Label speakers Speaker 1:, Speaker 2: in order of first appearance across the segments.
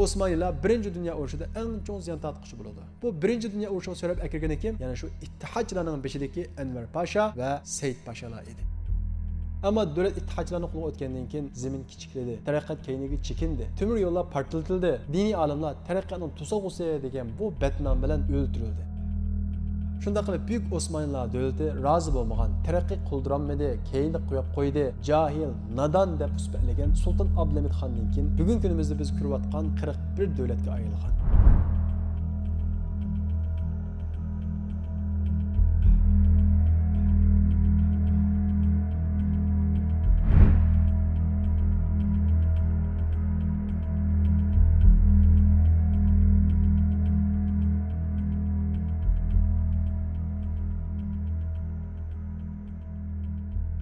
Speaker 1: Osmanlılar 1. Dünya Urushu'da en çok ziyan tatlıkçı bulundu. Bu 1. Dünya Urushu'na söylep ekirgeni kim? Yani şu ittihatçılarının beşideki Enver Paşa ve Seyit Paşalar idi. Ama devlet ittihatçılarını kulu ötkendiğinden keyin zemin kichikledi, taraqqiyot keyniga chekindi, temir yo'llar portlatildi, diniy olimlar taraqqiyotning to'sag'usi degan bu batnom bilan o'ldirildi. Shunda qilib Buyuk Osmanlılar davlati rozi bo'lmagan, taraqqiy qildiranmadi, keyinda qo'yib qo'ydi, jahil, nadon deb usbatlagan Sultan Abdulhamid Xondan keyin bugungi kunimizda biz ko'rayotgan 41 davlatga ayrilgan.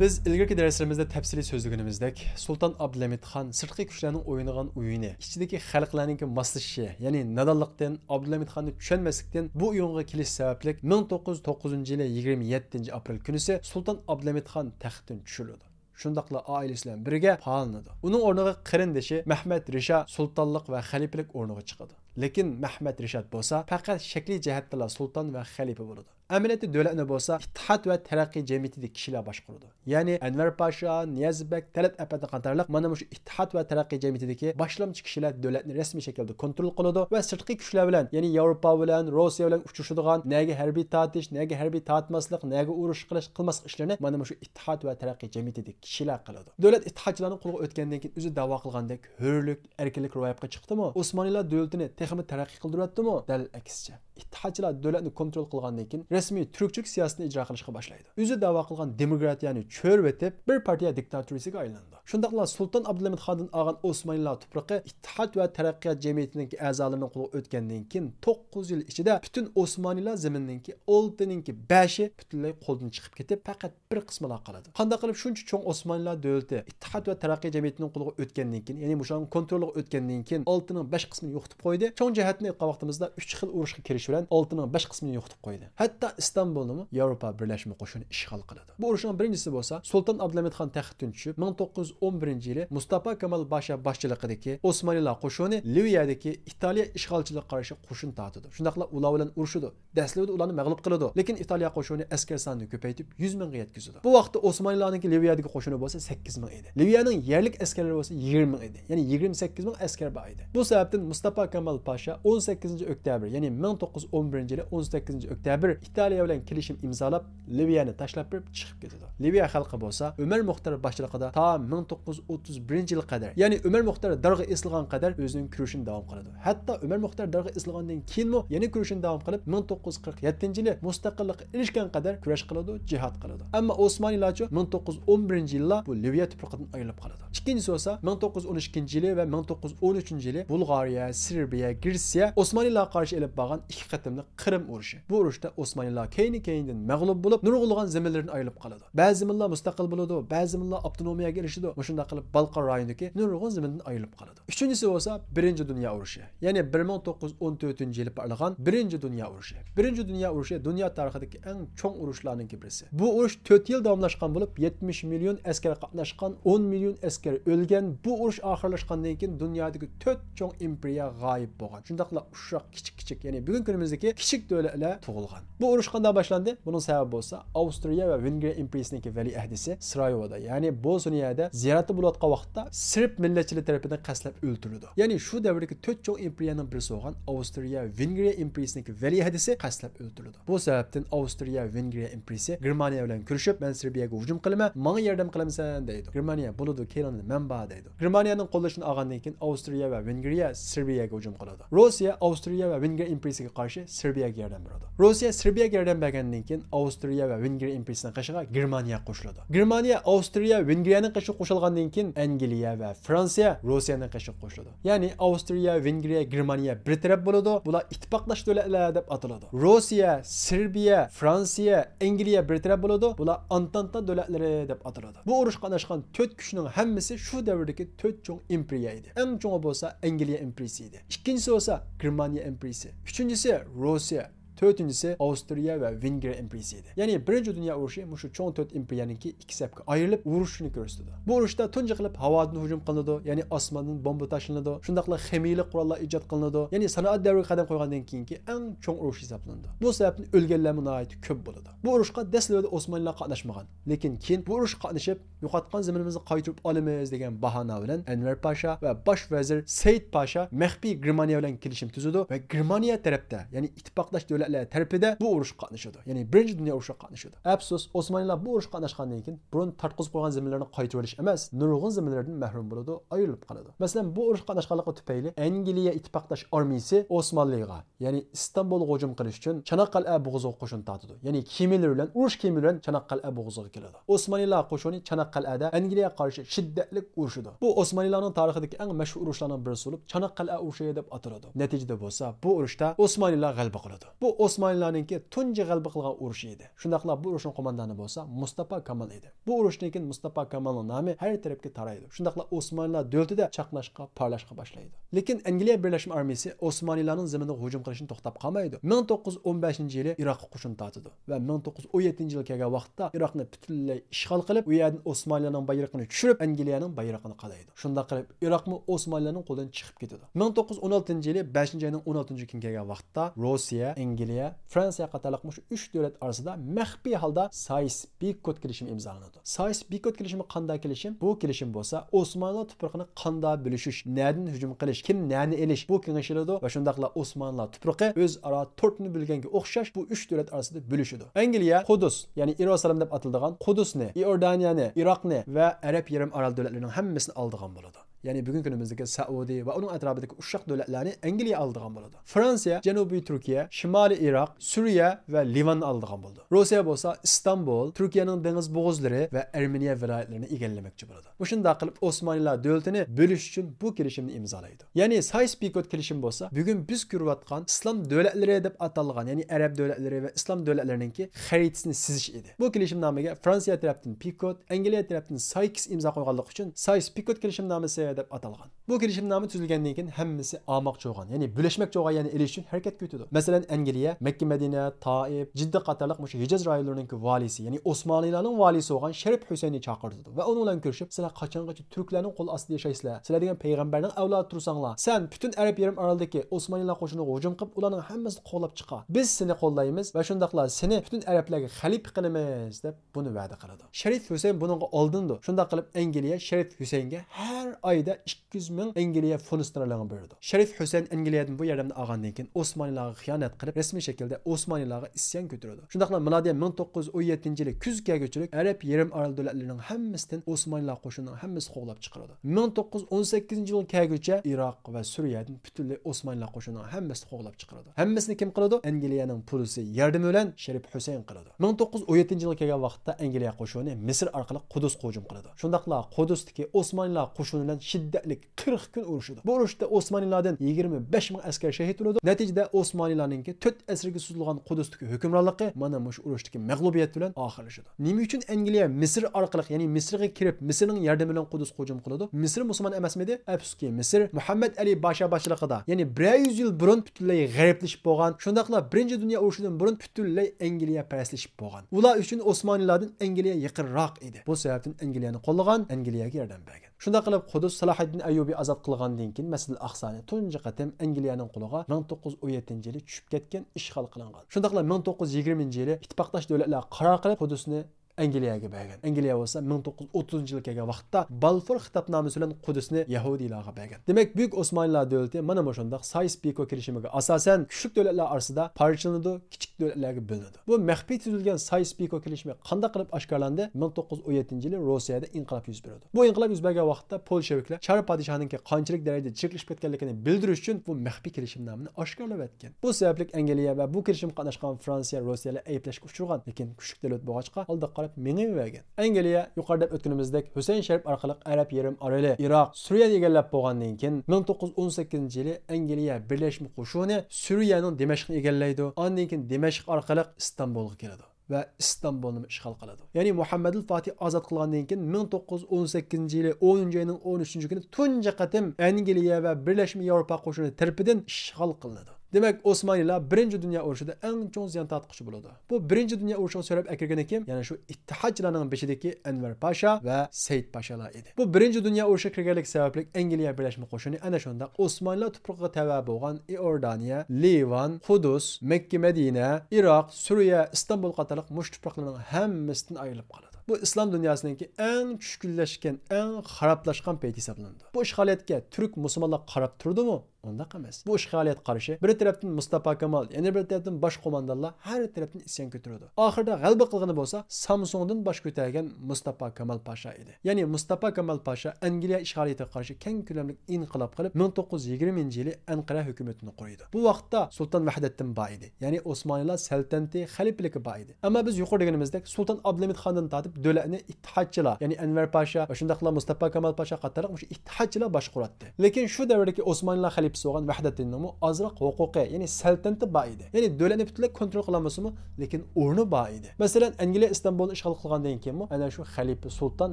Speaker 1: Biz ilgirki derslerimizde tafsili sözlüğünümüzdek Sultan Abdülhamid Han sırtqi kuchlarning o'ynagan o'yini, ichidagi xalqlarning moslashishi, ya'ni nadonlikdan, Abdülhamid Hanni tushunmaslikdan bu o'yinga kelish sababli 1909-yili 27-aprel kunisi Sultan Abdülhamid Han taxtdan tushirildi. Shundaqla oilasi bilan birga palanadi. Uning o'rniga qarindoshi Mehmet Risha sultonlik va xalifalik o'rniga chiqadi. Lekin Mehmet Rishad bo'lsa faqat shakliy jihatdan sulton va xalifa bo'ladi. Amaliyotda davlatni bo'lsa ittihat va taraqqiy jamiyatidagi kishilar boshqaradi. Ya'ni Anvar Pasha, Niyazbek, Talat Apati qatorliq mana shu ittihat va taraqqiy jamiyatidagi boshlamchi kishilar davlatni rasmiy shaklda kontrol qiladi va sirtqi kuchlar bilan, ya'ni Yevropa bilan, Rossiya bilan uchrashadigan, nega harbiy tortish, nega harbiy tortmaslik, nega urush qilmaslik ishlarini mana shu ittihat va taraqqiy jamiyatidagi kishilar qiladi. Davlat ittihatchilarning qo'liga o'tgandan keyin o'zi da'vo qilgandek hurlik, erkinlik ro'yobga chiqdimi? Osmoniylar davlatini texnik taraqqiy qildiryaptimi? Dal aksicha. İttihatçılar davlatni kontrol qilgandan keyin rasmiy turkchilik siyosatini ijro qilishga boshlaydi. O'zi da'vo qilgan demokratiyani cho'rvetib, bir partiya diktaturasiga aylandi. Shundaqla Sultan Abdulhamid Xondan olgan Osmoniylar tuprog'i ittihat va taraqqiyot jamiyatining a'zolarining qo'liga o'tgandan keyin 9 yil ichida butun Osmoniylar zamininki 6ninki 5i butunlay qo'ldan chiqib ketib, faqat bir qismila qoladi. Qanday qilib shuncha cho'ng Osmoniylar davlati ittihat va taraqqiyot jamiyatining qo'liga o'tgandan keyin, ya'ni o'shaning kontroliga o'tgandan keyin 6ning 5 qismini yo'qotib qo'ydi. Cho'ng jihatni aytgan vaqtimizda 3 xil urushga kirish bilan 6ning 5 qismini yo'qotib qo'ydi. Hatto İstanbulni Yevropa birlashma qo'shini ishg'ol qiladi. Bu urushning birinchisi bo'lsa Sultan Abdulhamid Xon taxtdan tushib 1911-yili Mustafa Kemal Pasha boshchiligidagi Osmoniylar qo'shini Liviyadagi Italiya ishg'olchiligiga qarshi qo'shin tortadi. Shundaqla ular bilan urushadi. Dastlabda ularni mag'lub qiladi, lekin Italiya qo'shini askar sonini ko'paytib 100 mingga yetkazadi. Bu vaqtda Osmoniylarning Liviyadagi qo'shini bo'lsa 8 ming edi. Liviyaning yerlik askarlari bo'lsa 20 ming edi. Ya'ni 28 ming askar bor edi. Bu sababdan Mustafa Kemal Pasha 18-oktyabr, ya'ni 1911-yili 18-oktyabr İtaliya bilan kelishim imzolab Liviyani tashlab berib chiqib ketadi. Liviya xalqi bo'lsa Umar Muxtar boshchiligida ta 1931-yil qadar, ya'ni Umar Muxtar darg'a esilgan qadar o'zining kurashini davom qiladi. Hatto Umar Muxtar darg'a esilgandan keyinmi yana kurashini davom qilib 1947-yili mustaqillikka erishgan qadar kurash qiladi, jihad qiladi. Ammo Osmoniylarcha 1911-yilda bu Liviya tuprog'idan ayrilib qoladi. Ikkinchisi bo'lsa 1912-yili va 1913-yili Bulgariya, Serbiya, Gretsiya Osmoniylarga qarshi elib borgan ikki qatimli Qrim urushi. Bu urushda Osmoniylar keyindan mag'lub bo'lib, nurg'ulg'an zaminlardan ayrilib qoladi. Ba'zi zaminlar mustaqil bo'ladi, ba'zi zaminlar avtonomiyaga erishadi. Shunda qilib Balqon rayonidagi nurg'ulg'an zamindan ayrilib qoladi. Uchinchisi bo'lsa 1-Dunyo urushi, ya'ni 1914-yili bo'lgan 1-Dunyo urushi. 1-Dunyo urushi dunyo tarixidagi eng cho'ng urushlarning birisi. Bu urush 4 yil davomlashgan bo'lib, 70 million askar qatnashgan, 10 million askar o'lgan. Bu urush oxirlashgandan keyin dunyodagi 4 cho'ng imperiya g'oyib bo'lgan. Shundaqla ushoq kichik, ya'ni bugungi kunimizdagi kichik davlatlar tug'ilgan. Bu urush qanday boshlandi? Buning sababi bo'lsa Avstriya va Vengriya imperiyasining valiahdisi Sarayevoda, ya'ni Bosniyada ziyarati bo'layotgan vaqtda Sırp millatchilari tomonidan qaslab o'ldirildi. Ya'ni shu davrdagi 4 cho'ng imperiyaning birisi bo'lgan Avstriya Vengriya imperiyasining valiahdisi qaslab o'ldirildi. Bu sababdan Avstriya Vengriya imperiyasi Germaniya bilan kurashib, "Men Serbiyaga hujum qilaman, menga yordam qilamsan" deydi. Germaniya bo'ladi, kelindi, men bor deydi. Germaniyaning qo'llashini olgandan keyin Avstriya va Vengriya Serbiyaga hujum qiladi. Rossiya Avstriya va Vengriya imperiyasiga qarshi Serbiyaga yordam beradi. Rossiya Serbiyaga yordam bergandan keyin Avstriya va Vengriya imperiyasining qishiga Germaniya qo'shiladi. Germaniya Avstriya Vengriyaning qishiga qo'shilgandan keyin Angliya va Fransiya Rossiyaning qishiga qo'shiladi. Ya'ni Avstriya, Vengriya, Germaniya bir taraf bo'ladi. Bular ittifoqlash davlatlar deb ataladi. Rossiya, Serbiya, Fransiya, Angliya bir taraf bo'ladi. Bular Antanta davlatlari deb ataladi. Bu urush qatnashgan 4 kuchning hammasi shu davrdagi 4 cho'ng imperiya edi. Eng cho'ngi bo'lsa Angliya imperiyasi edi. Ikkinchisi bo'lsa Germaniya imperiyasi. Uchinchisi Rossiya. to'rtinchisi Avstriya va Vengriya imperiyasi edi. Ya'ni Birinchi dunyo urushi mushu cho'ng to'rt imperiyaniki ikki sapga ayrilib urushni ko'rsatdi. Bu urushda tunji qilib havodan hujum qilinadi, ya'ni osmondan bomba tashlanadi, shundaqla ximiyli qurollar ijod qilinadi, ya'ni sanoat davriga qadam qo'ygandan keyingi eng cho'ng urush hisoblanadi. Bu sababdan o'lganlar nihoyat ko'p bo'ladi. Bu urushga dastlabda Osmonlilar qatnashmagan, lekin keyin bu urushga qatnashib, yo'qotgan zaminimizni qaytarib olamiz degan bahona bilan Anvar Pasha va bosh vazir Said Pasha maxfiy Germaniya bilan kelishim tuzadi va Germaniya tarafda, ya'ni ittifoqdosh davlatlar tarafida bu urushga qatnashadi. Ya'ni Birinchi dunyo urushida qatnashadi. Afsus, Osmonlilar bu urushga qatnashgandan keyin burun tartqizib qo'ygan zaminlarni qaytarib olish emas, nurg'un zaminlardan mahrum bo'ladi, ayrilib qoladi. Masalan, bu urushga qatnashganligi tufayli Angliya ittifoqdosh armiyasi Osmonliga, ya'ni Istanbulga hujum qilish uchun Çanakkale bo'g'oziga qo'shin tortadi. Ya'ni kemalar bilan, urush kemalari bilan Çanakkale bo'g'oziga keladi. Osmonlilar qo'shini Çanakkale'da Angliyaga qarshi shiddatli urushdi. Bu Osmonlilarning tarixidagi eng mashhur urushlardan birisi bo'lib, Çanakkale urushi deb ataladi. Natijada bo'lsa, bu urushda Osmonlilar g'alaba qiladi. Bu Osmonlilarningki tunji g'alaba qilgan urushi edi. Shundaqla bu urushning qo'mondoni bo'lsa Mustafa Kemal edi. Bu urushdan keyin Mustafa Kemalning nomi har tarafga taraydi. Shundaqla Osmonlilar davlatida chaqnashga, parlashga boshlaydi. Lekin Angliya birlashma armiyasi Osmonlilarning zaminiga hujum qilishini to'xtab qolmaydi. 1915-yili Iroqqa qo'shin tortadi va 1917-yilga kelgan vaqtda Iroqni butunlay ishg'ol qilib, u yerdan Osmonlilarning bayrog'ini tushirib, Angliyaning bayrog'ini qalaydi. Shunda qilib Iroqmi Osmonlilarning qo'lidan chiqib ketadi. 1916-yili 5-oyning 16-kuniga kelgan vaqtda Rossiya, Angliya, Fransiya qatorliq shu 3 davlat orasida maxfiy holda Sykes-Picot kelishimi imzolanadi. Sykes-Picot kelishimi qanday kelishim? Bu kelishim bo'lsa, Osmonlilar tuprog'ini qanday bo'lishish, nerdan hujum qilish, kim nani elish bu kengashiladi va shundaqla Osmonlilar tuprog'i o'zaro to'rtni bo'lganga o'xshash bu 3 davlat orasida bo'lishadi. Angliya Qudus, ya'ni Yerusalim deb atiladigan Qudusni, Iordaniyani, Iroqni va Arab yarim orol davlatlarining hammasini oldigan bo'ladi. Ya'ni bugungi kunimizdagi Saudiya va uning atrofidagi ushaq davlatlarni Angliya oldigan bo'ladi. Fransiya Janubiy Turkiya, Shimoliy Iroq, Suriya va Livanni oldigan bo'ldi. Rossiya bo'lsa Istanbul, Turkiyaning dengiz bo'g'ozlari va Armeniya viloyatlarini egallamoqchi bo'ladi. Bu shunday qilib Osmonlilar davlatini bo'lish uchun bu kelishimni imzolaydi. Ya'ni Sykes-Picot kelishim bo'lsa, bugun biz ko'rayotgan islom davlatlari deb atalgan, ya'ni arab davlatlari va islom davlatlarininki xaritasini chizish edi. Bu kelishimnomaga Fransiya tarafdan Picot, Angliya tarafdan Sykes imzo qo'yganligi uchun Sykes-Picot kelishimnomasi deb atalgan. Bu kelishimnoma tuzilgandan keyin hammasi almoqchi bo'lgan, ya'ni bo'lishmoqchi bo'lgan, ya'ni elish uchun harakat ko'tadi. Masalan, Angliya Makka, Madina, Toif, Jidda qatorliq shu Hijaz rayonlarining valisi, ya'ni Osmonlilarning valisi bo'lgan Sharif Husaynni chaqirdi va uning bilan ko'rishib, "Sizlar qachongacha turklarning qo'l ostida yashaysizlar? Sizlar degan payg'ambarning avlodi tursanglar, sen butun Arab yarim orolidagi Osmonlilar qo'shiniga hujum qilib, ularning hammasini qo'llab chiqar. Biz seni qo'llaymiz va shundaqla seni butun arablarga xalifa qilamiz" deb buni va'da qiladi. Sharif Husayn buningga oldindi. Shunda qilib Angliya Sharif Husaynga har oyda 200 ming Angliya funt sterlingi berdi. Sharif Husayn Angliyadan bu yerdan olgandan keyin Osmonlilarga xiyonat qilib, rasmiy shaklda Osmonlilarga isyon ko'tardi. Shundaqla milodiy 1917-yili kuzga ko'chirib, Arab yarim orol davlatlarining hammasidan Osmonlilar qo'shinining hammasi qo'g'lab chiqardi. 1918-yil kelguncha Iroq va Suriyadan butunlay Osmonlilar qo'shinining hammasi qo'g'lab chiqardi. Hammasini kim qiladi? Angliyaning polisi yordami bilan Sharif Husayn qiladi. 1917-yilga kelgan vaqtda Angliya qo'shini Misr orqali Qudusga hujum qiladi. Shundaqla Qudusdagi Osmonlilar qo'shini bilan shiddatli 40 kun urushdi. Bu urushda Osmonlilardan 25 ming askar shahid bo'ldi. Natijada Osmonlilarningki 4 asrga suzilgan Qudusdagi hukmronligi mana shu urushdagi mag'lubiyat bilan oxirlashdi. Nima uchun Angliya Misr orqali, ya'ni Misrga kirib, Misrning yordami bilan Qudusga hujum qiladi? Misr musulmon emasmidi? Afsuski, Misr Muhammad Ali Pasha boshchiligida, ya'ni 100 yil burun butunlay g'ariblashib bo'lgan, shundaqla Birinchi dunyo urushidan burun butunlay Angliya parastlashib bo'lgan. Ular uchun Osmonlilardan Angliya yaqinroq edi. Bu sababdan Angliyani qo'llagan, Angliyaga yordam bergan. Shunda qilib Qudus Salohiddin Ayyubiy azod qilgandan keyin Masjid al-Aqsoni tunji qatam Angliyaning qo'liga 1917-yili tushib ketgan, ishg'ol qilingan. Shundaqla 1920-yili ittifoqdosh davlatlar qaror qilib Qudusni Angliyaga bergan. Angliya bo'lsa 1930-yilga kelgan vaqtda Balfour xitobnomasi bilan Qudusni Yahudiylarga bergan. Demak, Buyuk Osmonlilar davlati mana bu shunday Sykes-Picot kelishimiga asosan kuchli davlatlar orasida parchalanadi, kichik davlatlarga bo'linadi. Bu maxfiy tuzilgan Sykes-Picot kelishimi qanday qilib oshkorlandi? 1917-yili Rossiyada inqilob yuz berdi. Bu inqilob yuz bergan vaqtda Polsheviklar Char podshohining qanchalik darajada chekilib ketganligini bildirish uchun bu maxfiy kelishimnomani oshkorlab etgan. Bu sababli Angliya va bu kelishimga qatnashgan Fransiya, Rossiyalar ayblashga uchragan, lekin kuchli davlat bo'lg'achqa oldi qarab mengib vergan. Angliya yuqorida o'tganimizdek Husayn Sharif orqali Arab yarim oroli, Iroq, Suriyani egallab bo'lgandan keyin 1918-yili Angliya birlashma qo'shini Suriyaning Dimashqni egallaydi. Ondan keyin Dimashq orqali Istanbulga keladi va Istanbulni ishg'ol qiladi. Ya'ni Muhammad al-Fatih ozod qilgandan keyin 1918-yili 10-oyning 13-kuni tunji qatim Angliya va Birlashma Yevropa qo'shini tarafidan ishg'ol qilinadi. Demak, Osmanlılar 1-Dünya urushida eng chong ziyon tortquchi bo'ladi. Bu 1-Dünya urushiga so'rab akirgan kim? Ya'ni shu ittihodchilarning beshidagi Anvar Pasha va Said Pashalar edi. Bu 1-Dünya urushiga kirganlik sababli Angliya birlashma qo'shini ana shunda Osmanlılar tuprog'iga tava bo'lgan Iordaniya, Livan, Qudus, Makka, Madina, Iroq, Suriya, Istanbul qatorliq mush tuproqlarning hammasidan ayrilib qoladi. Bu İslam dünyasındaki en tushkunlashgan, en xarablashgan payti hisoblanadi. Bu ishg'oliyatga turk musulmonlar qarab turdi mu? Ondaq emas. Bu ishg'oliyat qarashi bir tarafdan Mustafa Kemal, yana bir tarafdan bosh qo'mondonlar har tarafdan isyon ko'tardi. Oxirida g'alaba qilgani bo'lsa, Samsungdan bosh ko'targan Mustafa Kemal Pasha edi. Ya'ni Mustafa Kemal Pasha Angliya ishg'oliyatiga qarshi keng ko'lamli inqilob qilib 1920-yili Anqara hukumatini qurdi. Bu vaqtda Sultan Vahdaddin bor edi. Ya'ni Osmanlılar saltanati xalifligi bor edi. Ammo biz yuqori deganimizdek Sultan Abdulhamid Xondan tortib davlatni ittihodchilar, ya'ni Anvar Pasha va shundaqla Mustafa Kemal Pasha qatorliq shu ittihodchilar boshqardi. Lekin shu davrdagi Osmanlılar bo'lgan Vahdaddinning azroq huquqi, ya'ni saltanati bor edi. Ya'ni davlatni butunlay kontrol qilolmasa-mu, lekin o'rni bor edi. Masalan, Angliya Istanbulni ishg'ol qilgandan keyin ana shu xalifa Sultan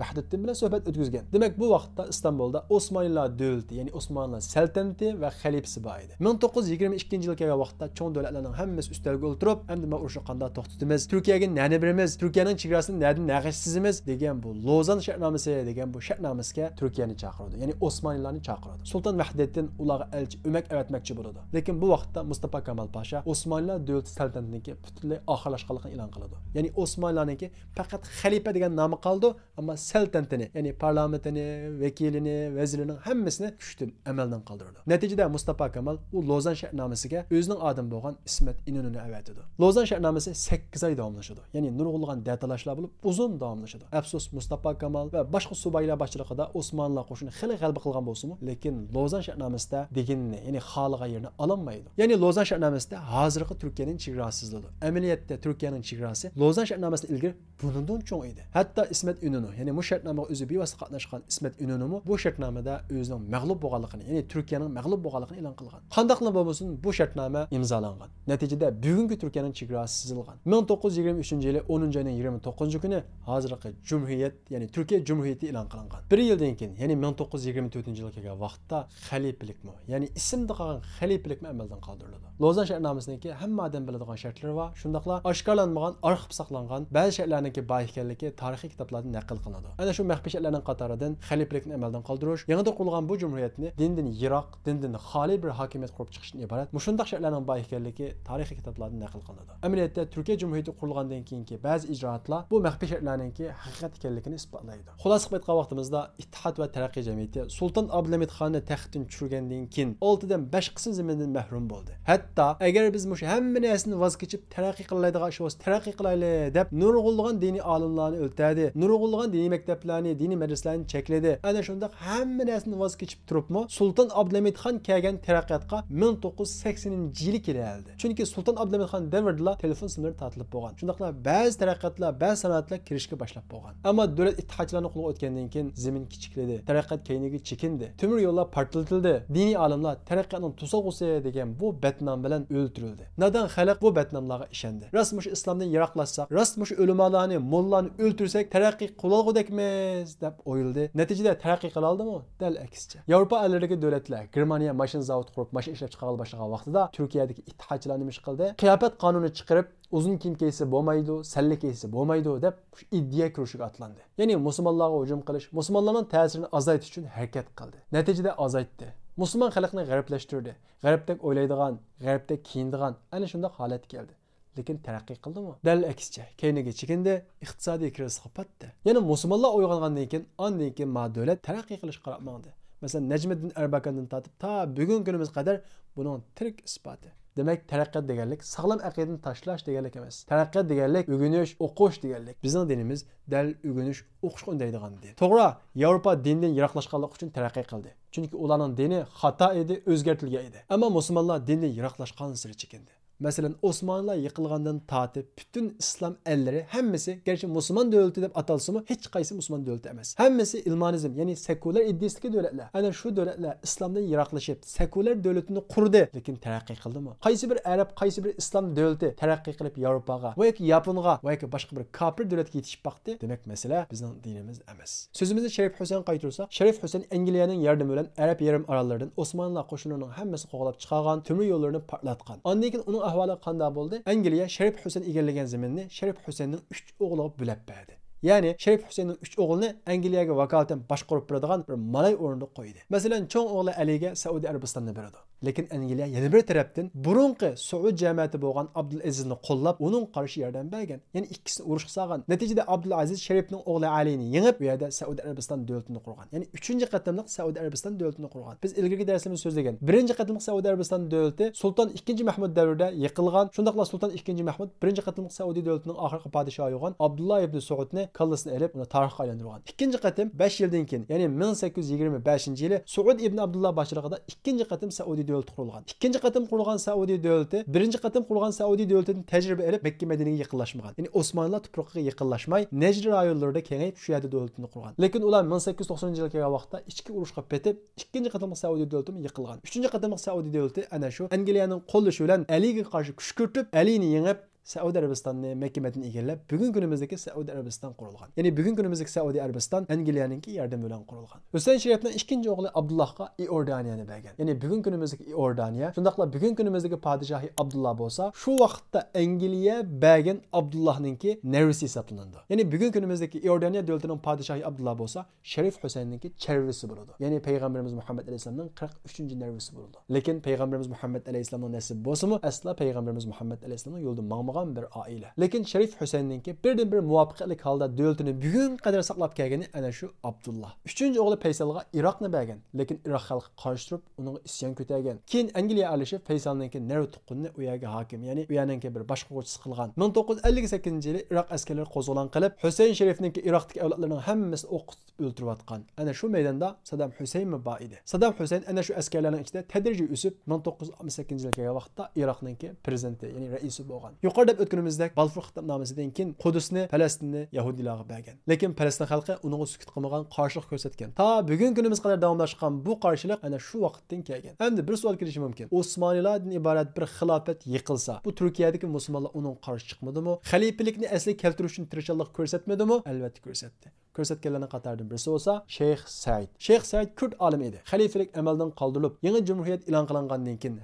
Speaker 1: Vahdaddin bilan suhbat o'tkazgan. Demak, bu vaqtda Istanbulda Osmanlılar davlati, ya'ni Osmanlılar saltanati va xalifasi bor edi. 1922-yilga kelgan vaqtda cho'ng davlatlarning hammasi ustalga o'tirib, endi men urushni qanday to'xtatamiz, Turkiyaga nani beramiz, Turkiyaning chegarasini nerdan nag'ishsizimiz degan bu Lozan shartnomasi degan bu shartnomasiga Turkiyani chaqirdi, ya'ni Osmanlılarni chaqirdi. Sultan Vahdaddin ularga elchi ömek evetmekçi bo'ladi. Lekin bu vaqtda Mustafa Kemal Pasha Osmanlılar davlat saltanatiniga butunlay oxirlashganligini e'lon qiladi. Ya'ni Osmanlılarniki faqat xalifa degan nomi qoldi, ammo saltanatini, ya'ni parlamentini, vakilini, vazirlarining hammasini kuchdan amaldan qoldirdi. Natijada Mustafa Kemal u Lozan shartnomasiga o'zining odami bo'lgan İsmet İnönü'ni avatidi. Lozan shartnomasi 8 oy davomlashadi. Ya'ni nurg'ulg'an detalashlar bo'lib uzun davomlashadi. Afsus Mustafa Kemal va boshqa subaylar boshchiligida Osmanlılar qo'shini xili g'alaba qilgan bo'lsa-mu, lekin Lozan shartnomasida deganini, ya'ni xoliga yerini ololmaydi. Ya'ni Lozan shartnomasida hozirgi Turkiyaning chegarasizligi. Amaliyotda Turkiyaning chegarasi Lozan shartnomasidan ilgari bundan cho'ng edi. Hatto İsmet İnönü, ya'ni bu shartnomaga o'zi bevosita qatnashgan İsmet İnönü bu shartnomada o'zining mag'lub bo'lganligini, ya'ni Turkiyaning mag'lub bo'lganligini e'lon qilgan. Qandaqla bo'lmasin bu shartnoma imzolangan. Natijada bugungi Turkiyaning chegarasi chizilgan. 1923-yili 10-oyning 29-kuni hozirgi Cumhuriyet, ya'ni Turkiya Cumhuriyeti e'lon qilingan. 1 yildan keyin, ya'ni 1924-yilga kelgan vaqtda xalifalikmi, ya'ni ismda qolgan xalifalikmi amaldan qoldirildi. Lozan shartnomasidagi hamma odam biladigan shartlar va shundaqla oshkorlanmagan, arxiv saqlangan ba'zi shartlarningki bor ekanligi tarixiy kitoblarda naql qilinadi. Ana shu maxfiy shartlarning qatoridan xalifalikni amaldan qoldirish, yanada qurilgan bu jumhuriyatni dindan yiroq, dindan xoli bir hokimiyat qurib chiqishdan iborat mushundaq shartlarning bor ekanligi tarixiy kitoblarda naql qilinadi. Amaliyotda Turkiya Cumhuriyati qurilgandan keyingi ba'zi ijroatlar bu maxfiy shartlarningki haqiqat ekanligini isbotlaydi. Xulosa qilib aytgan vaqtimizda Ittihod va Taraqqiy jamiyati Sultan Abdulhamid Xonni taxtdan tushirgandan keyin 6dan 5 qism zamindan mahrum bo'ldi. Hatto agar biz mush hamma narsani voz kechib taraqqiy qilaydigan ish bo'lsa taraqqiy qilayli deb nurg'ulg'an diniy olimlarni o'ltirdi, nurg'ulg'an diniy maktablarni, diniy madrasalarni chekladi. Ana shundaq hamma narsani voz kechib turibmi, Sultan Abdulhamid Xon kelgan taraqqiyotga 1980-yili keldi. Chunki Sultan Abdulhamid Xon davrida telefon simlari tortilib bo'lgan. Shundaqla ba'zi taraqqiyotlar, ba'zi sanoatlar kirishga boshlab bo'lgan. Ammo davlat ittihodchilarining qo'liga o'tgandan keyin zamin kichikladi, taraqqiyot keyniga chekindi, temir yo'llar portlatildi, diniy olimlar taraqqiyotning to'sog'usi degan bu batnom bilan o'ltirildi. Nadan xalq bu batnomlarga ishondi. Rost mush islomdan yiroqlashsak, rost mush ulamolarni, mollalarni o'ltirsak taraqqiy qilolgudekmiz deb o'yildi. Natijada taraqqiy qila oldimi? Dal aksicha. Yevropa elidagi davlatlar Germaniya mashin zavod qurib, mashin ishlab chiqara boshlagan vaqtida Turkiyadagi ittihodchilar nima ish qildi? Qiyofat qonuni chiqarib, uzun kiyim kiysa bo'lmaydi, salla kiysa bo'lmaydi deb iddia kurushiga atlandi. Ya'ni musulmonlarga hujum qilish, musulmonlarning ta'sirini azaytish uchun harakat qildi. Natijada azaytdi. Musulmon xalqni g'arblashtirdi. G'arbdek o'ylaydigan, g'arbdek kiyinadigan ana shunday holat keldi. Lekin taraqqiy qildimi? Dal aksicha, keyniga chekindi, iqtisodiy krizga patdi. Ya'ni musulmonlar uyg'ongandan keyin, ondan keyin ma davlat taraqqiy qilish qarabmadi. Masalan, Najmiddin Erbakandan tortib ta bugungi kunimizga qadar buning tirik isboti. Demek taraqqiyot deganlik sog'lom aqidani tashlash deganlik emas. Taraqqiyot deganlik o'rganish, o'qish deganlik. Bizning dinimiz dal o'rganish, o'qish undaydigan din. To'g'ri, Yevropa dindan yiroqlashganlik uchun taraqqiy qildi. Chunki ularning dini xato edi, o'zgartirilgan edi. Ammo musulmonlar dindan yiroqlashgan sari chekindi. Masalan, Osmanlılar yıkılgandan tatip bütün İslam elleri hemmesi gerçi Müslüman devleti deb atalsa hiç qaysi Müslüman devleti emas. Hemmesi ilmanizm, yani sekuler iddiasındaki devletler. Ana şu devletler İslamdan yiroqlashib, sekuler devletini qurdi, lekin taraqqiy qildimi? Qaysi bir Arab, qaysi bir İslam devleti taraqqiy qilib Yevropaga va yoki Yaponga va yoki boshqa bir kafir devletga yetishib baqdi? Demak, mesele bizning dinimiz emas. Sözümüzü Şerif Hüseyin qaytarsak, Şerif Hüseyin Angliyaning yordami bilan Arab yarim orollardan Osmanlılar qo'shinlarining hammasi qo'g'lab chiqargan, temir yo'llarini portlatgan. Ondan keyin uning ahvoli qanday bo'ldi? Angliya Şerif Hüseyin egallagan zaminni Şerif Hüseyinning 3 o'g'liga bo'lib berdi. Yani Şerif Hüseyin'in 3 oğlunu Angliyaga vakaleten boshqarib beradigan bir malay o'rnida qo'ydi. Masalan, cho'ng o'g'li Aliga Saudiya Arabistonini beradi. Lekin Angliya yana bir tarafdan burunqi Saud jamiyati bo'lgan Abdulazizni qo'llab, uning qarshi yordam bergan. Ya'ni ikkisini urush qilgan. Natijada Abdulaziz Sharifning o'g'li Alini yengib, bu yerda Saudiya Arabiston davlatini qurgan. Ya'ni 3-qatimliq Saudiya Arabiston davlatini qurgan. Biz ilgirgi darsimizda so'zlagan 1-qatimliq Saudiya Arabiston davlati Sultan 2 Mahmud davrida yiqilgan. Shundaqla Sultan 2 Mahmud 1-qatimliq Saudiya davlatining oxirgi podshohi bo'lgan Abdullah ibn Saudni kallasini elib, uni tarixga aylantirgan. Ikkinchi qatim 5 yildan keyin, ya'ni 1825-yili Saud ibn Abdullah boshchiligida ikkinchi qatim Saudiya davlati qurilgan. Ikkinchi qatim qurilgan Saudiya davlati, birinchi qatim qurilgan Saudiya davlatidan tajriba olib Makka Madinaga yaqinlashmagan. Ya'ni Osmonlar tuproqiga yaqinlashmay, Najd rayonlarida kengayib shu yerda davlatini qurgan. Lekin ular 1890-yilga kelgan vaqtda ichki urushga petib, ikkinchi qatim Saudiya davlati yiqilgan. Uchinchi qatim Saudiya davlati ana shu Angliyaning qo'llashi bilan Aliga qarshi kuch kiritib, Alini yengib Saudiya Arabistonini Makka Madinani egallab, bugun kunimizdagi Saudiya Arabiston qurilgan. Ya'ni bugun kunimizdagi Saudiya Arabiston Angliyaninki yordam bilan qurilgan. Husayn Sharifning ikkinchi o'g'li Abdullahga Iordaniyani bergan. Ya'ni bugun kunimizdagi Iordaniya, shundaqla bugun kunimizdagi podshohi Abdullah bo'lsa, shu vaqtda Angliya bergan Abdullahninki nevrisi hisoblanadi. Ya'ni bugun kunimizdagi Iordaniya davlatining podshohi Abdullah bo'lsa, Sharif Husaynninki chervisi bo'ladi. Ya'ni payg'ambarimiz Muhammad alayhisolamning 43-nevrisi bo'ladi. Lekin payg'ambarimiz Muhammad alayhisolamning nasib bo'lsa-mu, asla payg'ambarimiz Muhammad alayhisolamning yo'lida mangmagan bir aile. Lekin Şerif Hüseyin'ninki birden-bir muvaffaqiyatli holda devletini bugün kadar saqlab kelgani ana şu Abdullah. Üçüncü oğlu Faysalga Iroqni bergan, lekin Iroq xalqi qarshi turib, uning isyon ko'targan. Keyin Angliya aralashib Faysalninki Nerv tuqqunni u yerga hokim, ya'ni u yerninki bir boshqaruvchisi qilgan. 1958-yili Iroq askarlari qo'zg'olon qilib, Husayn Sharifninki Iroqdagi avlodlarining hammasini o'qitib o'ltirayotgan. Ana shu maydonda Saddam Husayn bor edi. Saddam Husayn ana shu askarlarning ichida tadrijiy o'sib 1968-yilga vaqtda Iroqninki prezidenti, ya'ni raisi bo'lgan. Yuqorida o'tganimizdek Balfour xitobnomasidan keyin Qudusni, Falastinni Yahudilarga bergan. Lekin Falastin xalqi uning sukut qilmagan, qarshilik ko'rsatgan. Ta bugun kunimiz qadar davomlashgan bu qarshilik ana shu vaqtdan kelgan. Endi bir savol kelishi mumkin. Osmoniylardan iborat bir xilofat yiqilsa, bu Turkiyadagi musulmonlar uning qarshi chiqmadimi? Xalifalikni asli keltirish uchun tirishchilik ko'rsatmadimi? Albatta ko'rsatdi. Ko'rsatganlarning qatoridan birisi bo'lsa Sheyx Said. Sheyx Said Kurd olim edi. Xalifalik amaldan qoldirilib, yangi jumhuriyat e'lon qilingandan keyin,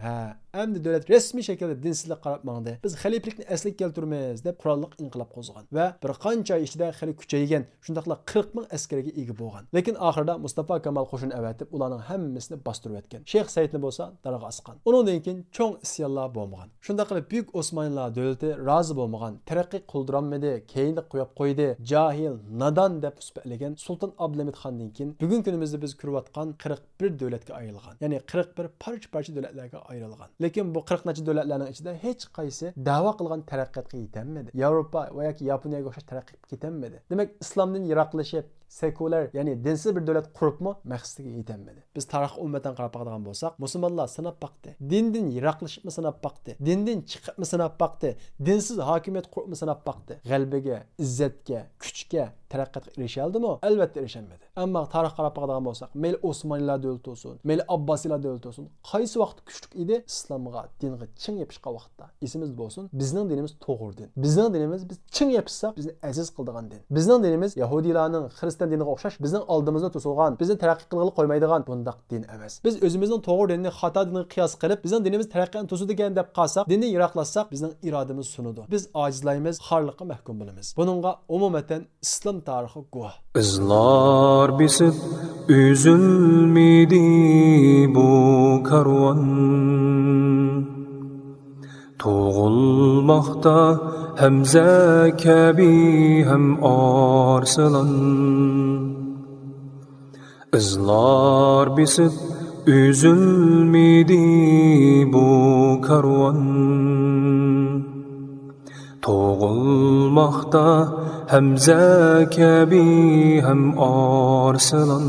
Speaker 1: endi davlat rasmiy shaklda dinsizlik qarab mangdi. Biz xalifalikni asli keltiramiz deb qurolliq inqilob qo'zg'agan va bir qancha ichida xali kuchaygan, shundaqla 40 ming askarga ega bo'lgan. Lekin oxirida Mustafa Kemal qo'shin avatib, ularning hammasini bostirib o'tgan. Sheyx Saidni bo'lsa darg'a asqan. Undan keyin cho'ng isyonlar bo'lmagan. Shunda qilib buyuk Osmoniylar davlati rozi bo'lmagan, taraqqiy qildiranmadi, keyinda qo'yib qo'ydi, jahil, nadon deb suhbatlagan Sultan Abdulahamid Xondan keyin bugun kunimizda biz ko'rayotgan 41 davlatga ayrilgan. Ya'ni 41 parcha davlatlarga ayrilgan. Lekin bu 40 nacha davlatlarning ichida hech qaysi da'vo qilgan taraqqiyotga yetanmadi. Yevropa va yoki Yaponiyaga o'xshash taraqqiyot ketanmadi. Demak, islomdan yiroqlashib, sekular, ya'ni dinsiz bir davlat quribmi, maqsadiga yetanmadi. Biz tarix ummatan qarab boqadigan bo'lsak, musulmonlar sinab baqdi. Dindan yiroqlashibmi sinab baqdi. Dindan chiqibmi sinab baqdi. Dinsiz hokimiyat quribmi sinab baqdi. G'albaga, izzatga, kuchga, taraqqiyotga erisha oldimi? Albatta erishamadi. Ammo tarix qarab boqadigan bo'lsak, mayli Osmoniylar davlati bo'lsin, mayli Abbosiylar davlati bo'lsin, qaysi vaqt kuchli edi islomga, dinga ching yopishgan vaqtda. Esimizda bo'lsin, bizning dinimiz to'g'ri din. Bizning dinimiz biz ching yopishsak, bizni aziz qildigan din. Bizning dinimiz Yahudilarning, Xristian diniga o'xshash bizning oldimizda to'silgan, bizni taraqqiy qilg'ili qo'ymaydigan bundaq din emas. Biz o'zimizning to'g'ri dinni xato dinga qiyos qilib, bizning dinimiz taraqqiyotni to'sadigan deb qalsak, dinni yiroqlatsak, bizning irodamiz sunudi. Biz ojizlaymiz, xorliqqa mahkum bo'lamiz. Buningga umumatan islom tarixi guvoh.
Speaker 2: Izlar bisib üzülmedi bu karvan, Toğulmaqda Həmzə Kəbi həm Arslan. Izlar bisib üzülmedi bu karvan, Toğulmaqda Həmzə Kəbi həm Arslan.